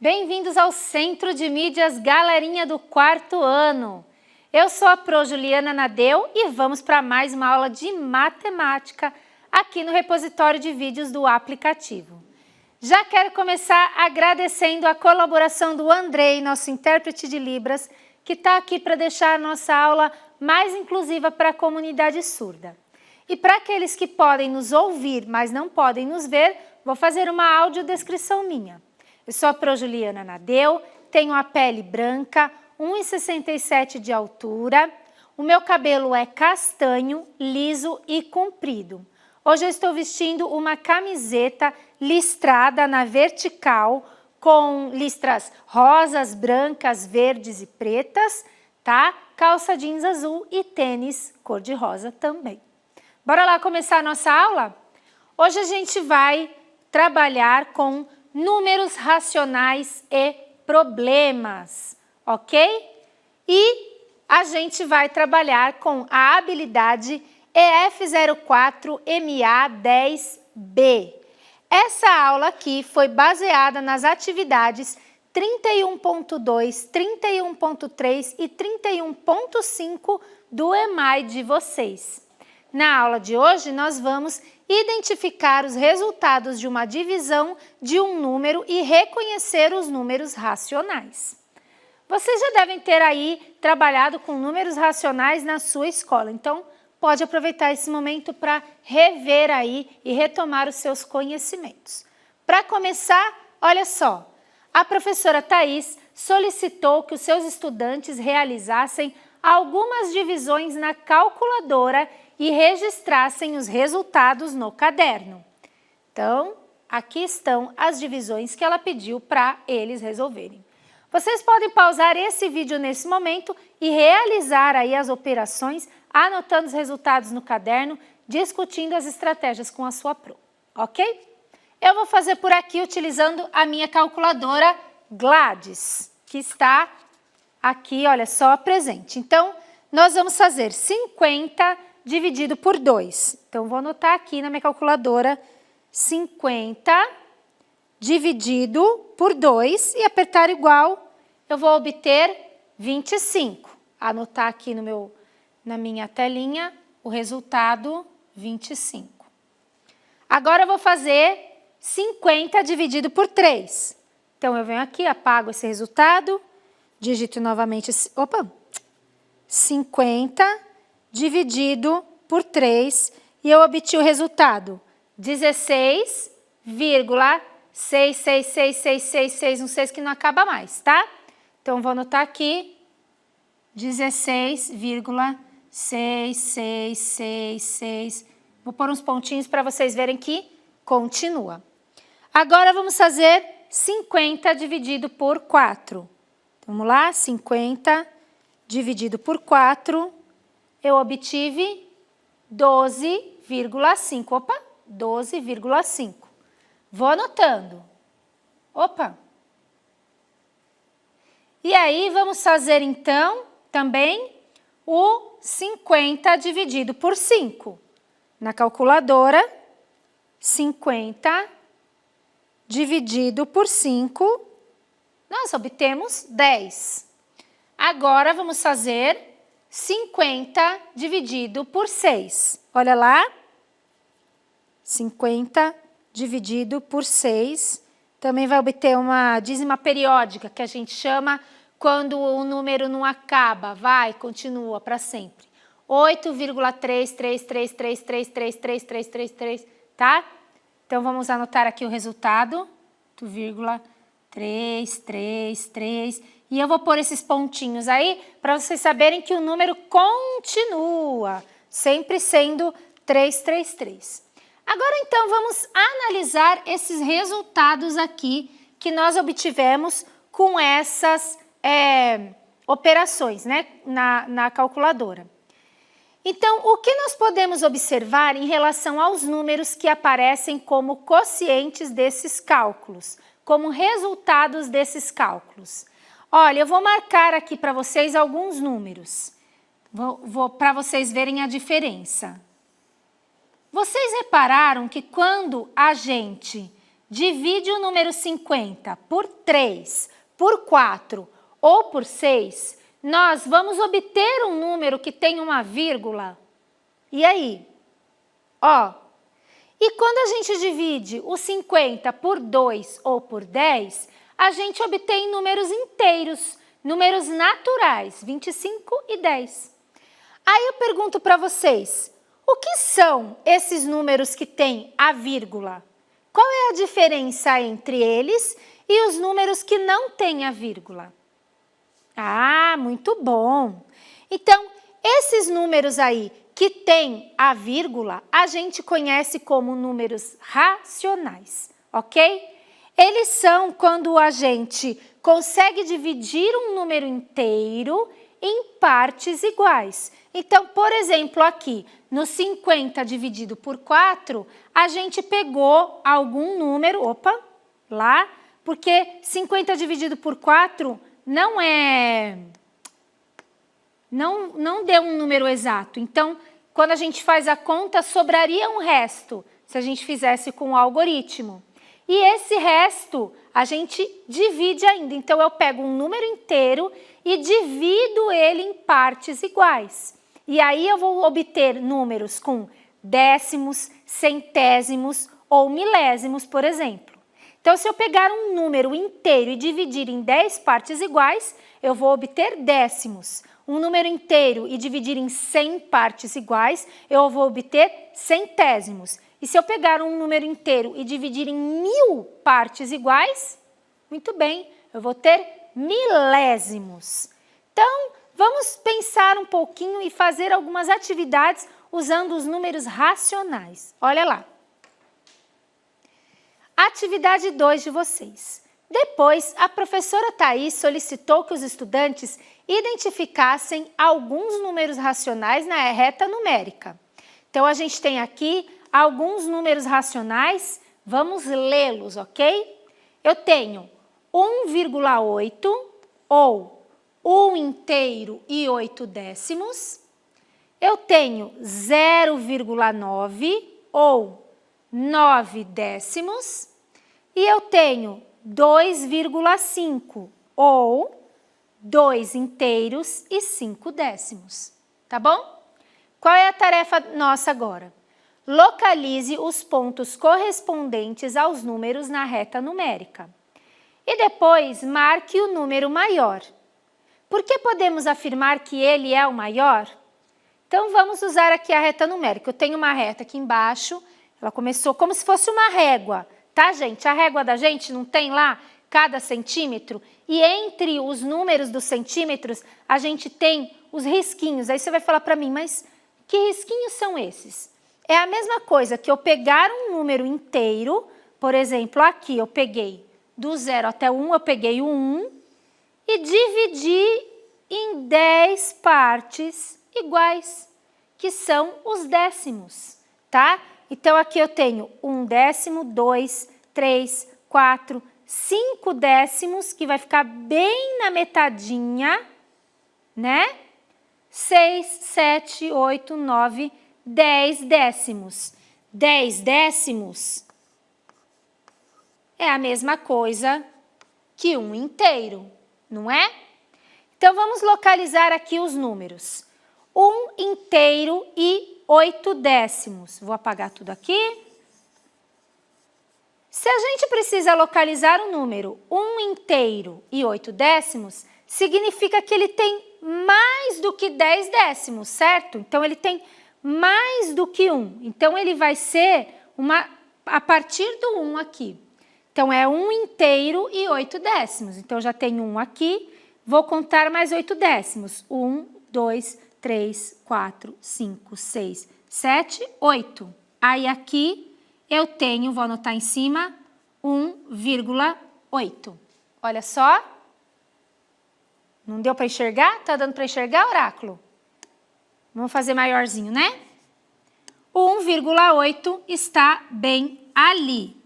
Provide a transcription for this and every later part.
Bem-vindos ao Centro de Mídias Galerinha do quarto ano. Eu sou a Pro Juliana Nadeu e vamos para mais uma aula de matemática aqui no repositório de vídeos do aplicativo. Já quero começar agradecendo a colaboração do Andrei, nosso intérprete de Libras, que está aqui para deixar a nossa aula mais inclusiva para a comunidade surda. E para aqueles que podem nos ouvir, mas não podem nos ver, vou fazer uma audiodescrição minha. Eu sou a Pro Juliana Nadeu, tenho a pele branca, 1,67 m de altura, o meu cabelo é castanho, liso e comprido. Hoje eu estou vestindo uma camiseta listrada na vertical, com listras rosas, brancas, verdes e pretas, tá? Calça jeans azul e tênis cor-de-rosa também. Bora lá começar a nossa aula? Hoje a gente vai trabalhar com números racionais e problemas, ok? E a gente vai trabalhar com a habilidade EF04MA10B. Essa aula aqui foi baseada nas atividades 31.2, 31.3 e 31.5 do EMAI de vocês. Na aula de hoje, nós vamos identificar os resultados de uma divisão de um número e reconhecer os números racionais. Vocês já devem ter aí trabalhado com números racionais na sua escola, então pode aproveitar esse momento para rever aí e retomar os seus conhecimentos. Para começar, olha só, a professora Thaís solicitou que os seus estudantes realizassem algumas divisões na calculadora e registrassem os resultados no caderno. Então, aqui estão as divisões que ela pediu para eles resolverem. Vocês podem pausar esse vídeo nesse momento e realizar aí as operações, anotando os resultados no caderno, discutindo as estratégias com a sua Pro, ok? Eu vou fazer por aqui utilizando a minha calculadora Gladys, que está aqui, olha só, presente. Então, nós vamos fazer 50 dividido por 2. Então, vou anotar aqui na minha calculadora 50 dividido por 2 e apertar igual, eu vou obter 25. Anotar aqui na minha telinha o resultado 25. Agora, eu vou fazer 50 dividido por 3. Então, eu venho aqui, apago esse resultado, digito novamente, 50 dividido por 3 e eu obtive o resultado 16,66666, que não acaba mais, tá? Então, vou anotar aqui 16,6666. Vou pôr uns pontinhos para vocês verem que continua. Agora, vamos fazer 50 dividido por 4. Vamos lá, 50 dividido por 4, eu obtive 12,5. 12,5. Vou anotando. E aí, vamos fazer, então, também o 50 dividido por 5. Na calculadora, 50 dividido por 5, nós obtemos 10. Agora, vamos fazer 50 dividido por 6. Olha lá. 50 dividido por 6. Também vai obter uma dízima periódica, que a gente chama quando o número não acaba, continua para sempre. 8,33333333333, tá? Então, vamos anotar aqui o resultado. 8,333. E eu vou pôr esses pontinhos aí para vocês saberem que o número continua, sempre sendo 333. Agora, então, vamos analisar esses resultados aqui que nós obtivemos com essas operações, né, na calculadora. Então, o que nós podemos observar em relação aos números que aparecem como quocientes desses cálculos, como resultados desses cálculos? Olha, eu vou marcar aqui para vocês alguns números, para vocês verem a diferença. Vocês repararam que quando a gente divide o número 50 por 3, por 4 ou por 6, nós vamos obter um número que tem uma vírgula. E aí? Ó, e quando a gente divide o 50 por 2 ou por 10, a gente obtém números inteiros, números naturais, 25 e 10. Aí eu pergunto para vocês, o que são esses números que têm a vírgula? Qual é a diferença entre eles e os números que não têm a vírgula? Ah, muito bom! Então, esses números aí que têm a vírgula, a gente conhece como números racionais, ok? Eles são quando a gente consegue dividir um número inteiro em partes iguais. Então, por exemplo, aqui, no 50 dividido por 4, a gente pegou algum número, lá, porque 50 dividido por 4 não deu um número exato. Então, quando a gente faz a conta, sobraria um resto, se a gente fizesse com o algoritmo. E esse resto a gente divide ainda. Então, eu pego um número inteiro e divido ele em partes iguais. E aí eu vou obter números com décimos, centésimos ou milésimos, por exemplo. Então, se eu pegar um número inteiro e dividir em 10 partes iguais, eu vou obter décimos. Um número inteiro e dividir em 100 partes iguais, eu vou obter centésimos. E se eu pegar um número inteiro e dividir em 1000 partes iguais, muito bem, eu vou ter milésimos. Então, vamos pensar um pouquinho e fazer algumas atividades usando os números racionais. Olha lá. Atividade 2 de vocês. Depois, a professora Thaís solicitou que os estudantes identificassem alguns números racionais na reta numérica. Então, a gente tem aqui alguns números racionais, vamos lê-los, ok? Eu tenho 1,8 ou 1 inteiro e 8 décimos. Eu tenho 0,9 ou 9 décimos. E eu tenho 2,5 ou 2 inteiros e 5 décimos, tá bom? Qual é a tarefa nossa agora? Localize os pontos correspondentes aos números na reta numérica. E depois, marque o número maior. Por que podemos afirmar que ele é o maior? Então, vamos usar aqui a reta numérica. Eu tenho uma reta aqui embaixo, ela começou como se fosse uma régua, tá, gente? A régua da gente não tem lá cada centímetro? E entre os números dos centímetros, a gente tem os risquinhos. Aí você vai falar para mim, mas que risquinhos são esses? É a mesma coisa que eu pegar um número inteiro, por exemplo, aqui eu peguei do 0 até 1, eu peguei o 1 e dividi em 10 partes iguais, que são os décimos, tá? Então, aqui eu tenho 1 décimo, 2, 3, 4, 5 décimos, que vai ficar bem na metadinha, né? 6, 7, 8, 9, 10 décimos. 10 décimos é a mesma coisa que 1 inteiro, não é? Então, vamos localizar aqui os números. 1 inteiro e 8 décimos. Vou apagar tudo aqui. Se a gente precisa localizar o número 1 inteiro e 8 décimos, significa que ele tem mais do que 10 décimos, certo? Então, ele tem mais do que 1. Então, ele vai ser a partir do 1 aqui. Então, é 1 inteiro e 8 décimos. Então, já tenho 1 aqui, vou contar mais 8 décimos. 1, 2, 3, 4, 5, 6, 7, 8. Aí, aqui, eu tenho, vou anotar em cima, 1,8. Olha só. Não deu para enxergar? Tá dando para enxergar, oráculo? Vamos fazer maiorzinho, né? O 1,8 está bem ali,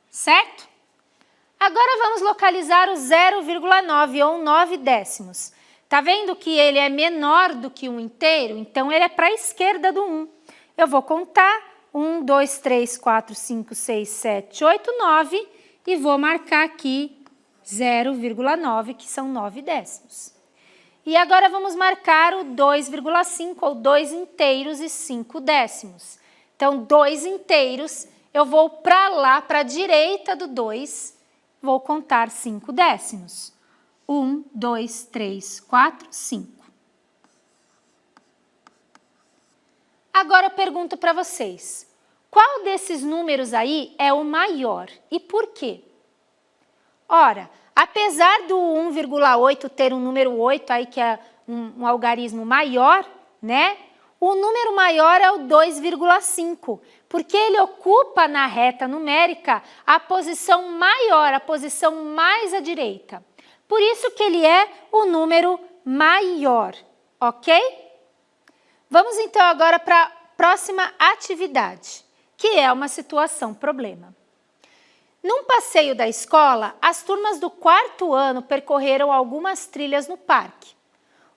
certo? Agora vamos localizar o 0,9 ou 9 décimos. Tá vendo que ele é menor do que 1 inteiro? Então, ele é para a esquerda do 1. Eu vou contar 1, 2, 3, 4, 5, 6, 7, 8, 9 e vou marcar aqui 0,9, que são 9 décimos. E agora vamos marcar o 2,5, ou 2 inteiros e 5 décimos. Então, 2 inteiros, eu vou para lá, para a direita do 2, vou contar 5 décimos. 1, 2, 3, 4, 5. Agora eu pergunto para vocês, qual desses números aí é o maior e por quê? Ora, apesar do 1,8 ter um número 8 aí que é um algarismo maior, né? O número maior é o 2,5, porque ele ocupa na reta numérica a posição maior, a posição mais à direita. Por isso que ele é o número maior, ok? Vamos então agora para a próxima atividade, que é uma situação problema. Num passeio da escola, as turmas do 4º ano percorreram algumas trilhas no parque.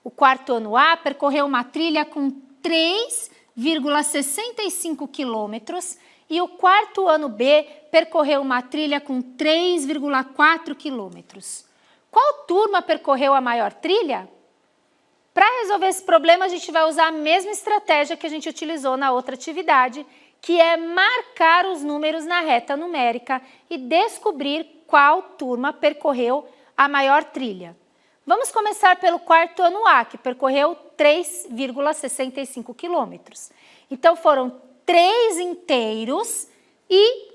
O 4º ano A percorreu uma trilha com 3,65 quilômetros e o 4º ano B percorreu uma trilha com 3,4 quilômetros. Qual turma percorreu a maior trilha? Para resolver esse problema, a gente vai usar a mesma estratégia que a gente utilizou na outra atividade, que é marcar os números na reta numérica e descobrir qual turma percorreu a maior trilha. Vamos começar pelo 4º ano A, que percorreu 3,65 quilômetros. Então, foram 3 inteiros e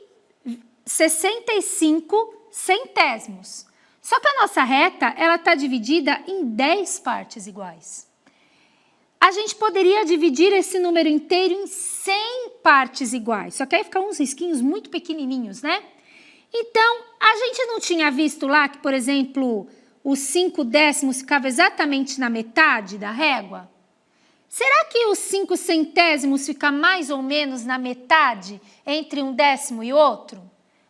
65 centésimos. Só que a nossa reta, ela está dividida em 10 partes iguais. A gente poderia dividir esse número inteiro em 100 partes iguais, só que aí ficam uns risquinhos muito pequenininhos, né? Então, a gente não tinha visto lá que, por exemplo, os 5 décimos ficava exatamente na metade da régua? Será que os 5 centésimos fica mais ou menos na metade entre um décimo e outro?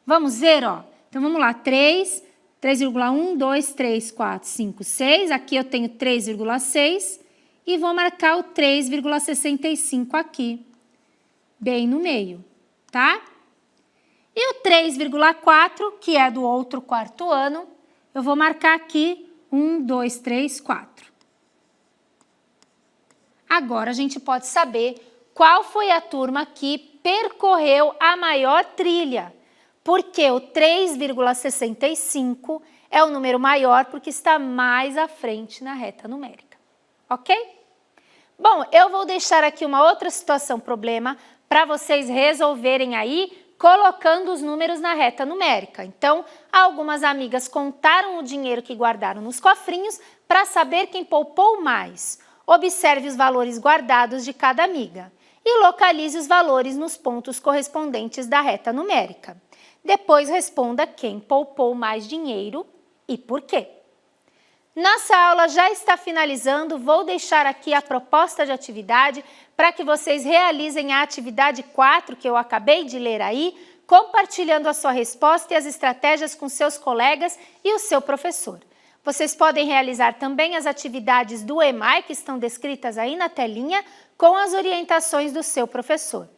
Vamos ver, ó. Então, vamos lá, 3,1, 2, 3, 4, 5, 6. Aqui eu tenho 3,6 e vou marcar o 3,65 aqui, bem no meio, tá? E o 3,4, que é do outro 4º ano, eu vou marcar aqui 1, 2, 3, 4. Agora a gente pode saber qual foi a turma que percorreu a maior trilha, porque o 3,65 é o número maior porque está mais à frente na reta numérica, ok? Bom, eu vou deixar aqui uma outra situação problema para vocês resolverem aí, colocando os números na reta numérica. Então, algumas amigas contaram o dinheiro que guardaram nos cofrinhos para saber quem poupou mais. Observe os valores guardados de cada amiga e localize os valores nos pontos correspondentes da reta numérica. Depois responda quem poupou mais dinheiro e por quê. Nossa aula já está finalizando, vou deixar aqui a proposta de atividade para que vocês realizem a atividade 4 que eu acabei de ler aí, compartilhando a sua resposta e as estratégias com seus colegas e o seu professor. Vocês podem realizar também as atividades do EMAI que estão descritas aí na telinha com as orientações do seu professor.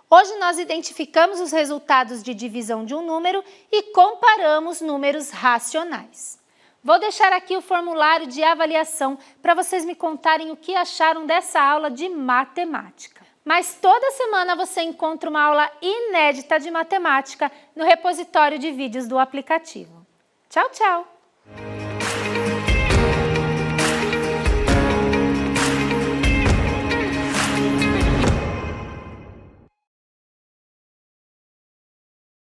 Hoje nós identificamos os resultados de divisão de um número e comparamos números racionais. Vou deixar aqui o formulário de avaliação para vocês me contarem o que acharam dessa aula de matemática. Mas toda semana você encontra uma aula inédita de matemática no repositório de vídeos do aplicativo. Tchau, tchau!